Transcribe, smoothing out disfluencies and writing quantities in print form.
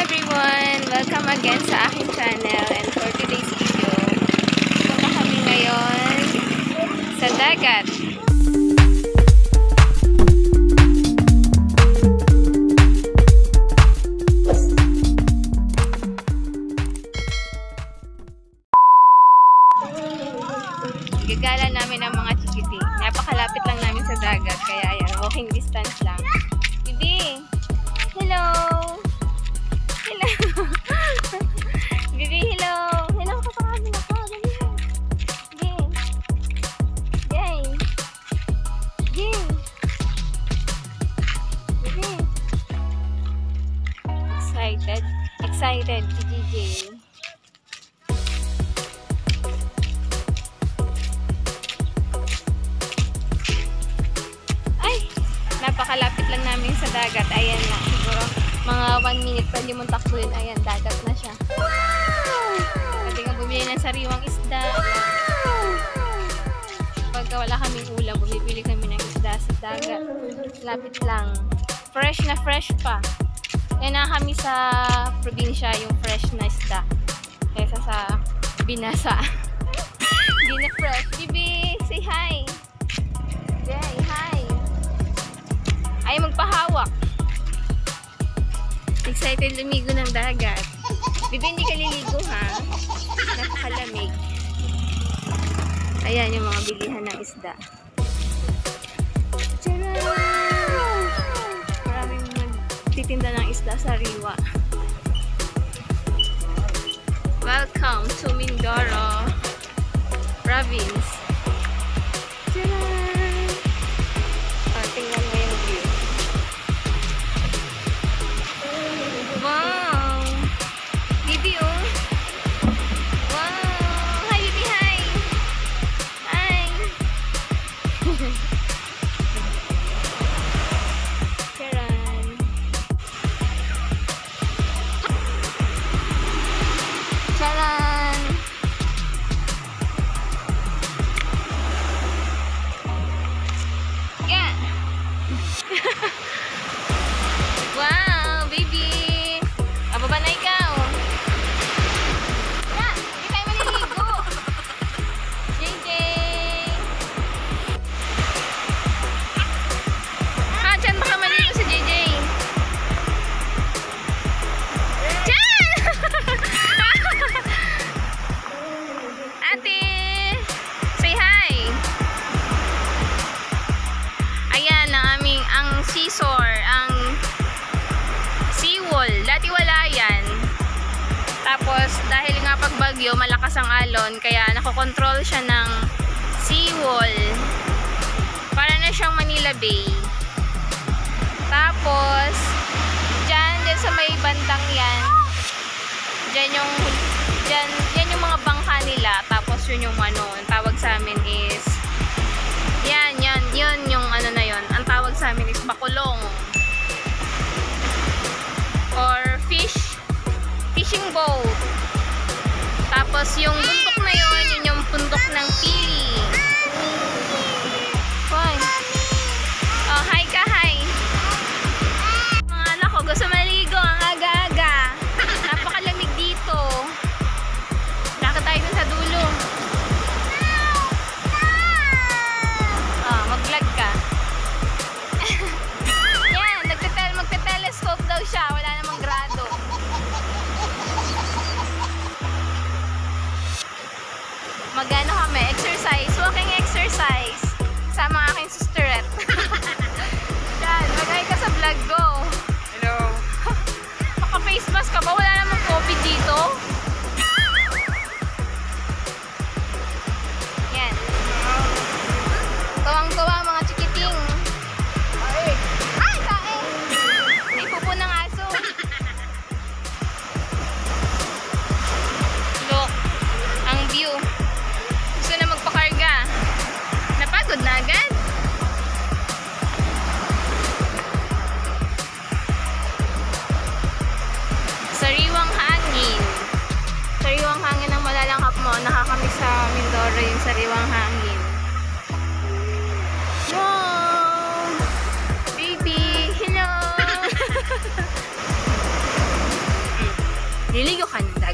everyone! Welcome again sa aking channel, and for today's video, punta kami ngayon sa dagat. Gagala namin ang mga chikiti. Napakalapit lang namin sa dagat, kaya ayan, walking distance lang. Bibi! Hello! Hello! Bibi, hello! Hello, kapakamin ako! Dali mo! Yay! Yay! Yay! Bibi! Excited? Excited si DJ. Napakalapit lang namin sa dagat. Ayan na. Siguro mga 1 minute pwede mong takbuhin. Ayan, dagat na siya. Wow! Pwede nga bumili ng sariwang isda. Wow! Pagka wala kaming ulam, bumibili kami ng isda sa dagat. Lapit lang. Fresh na fresh pa. Kaya na kami sa probinsya yung fresh na isda. Kaysa sa binasa. Hindi na fresh. Bibi, say hi! Yay, hi! Ay, magpahawak. Excited lumigo ng dagat. Bibi, hindi ka liligo, ha? Napakalamig. Ayan yung mga bilihan ng isda. Tcharam! Maraming nagtitinda ng isda sa Riwa. Welcome to Mindoro Province. Tcharam! Tingnan mo yung view. Wow! Bibi, oh! Wow! Hi, Bibi, hi! Hi! Charan! Charan! Yeah! Wow, baby! Ababa na ikaw! Yeah, hindi tayo maliligo! JJ! Ha, dyan baka maligo si JJ! Dyan! Ate! Say hi! Ayan ang seashore, ang seawall. Dati wala yan. Tapos, dahil nga pag bagyo, malakas ang alon, kaya nakokontrol siya ng seawall. Para na siyang Manila Bay. Tapos, dyan sa may bandang yan, yan yung mga bangka nila. Tapos, yun yung ano, ang tawag sa amin is, yun yung ano na yun. Ang tawag sa amin is bakulong. Or fishing boat. Tapos yung bundok na yun yung bundok ng pili. Hoy. Oh, hi ka, hi. Mga anak ko, gusto maligo ang aga-aga. Napakalamig dito. Lakad tayo dun sa dulo. Oh, mag-vlog ka. Yan, magte-telescope daw siya. Wala namang grado. Magano kami? Exercise. Walking exercise. Sama aking sisterette. Yan, mag-hi ka sa vlog ko. Hello. Maka-face mask ka ba? Wala namang COVID dito. Yan. Tuwang-tuwa mga chikiting. Ay, kain! May pupo ng aso. Look, ang view. Gusto na magpakarga. Napagod na agad. Sariwang hangin. Sariwang hangin ang malalanghap mo. Nakakamiss sa Mindoro yung sariwang hangin. Wow! Baby! Hello! Niligo Canada.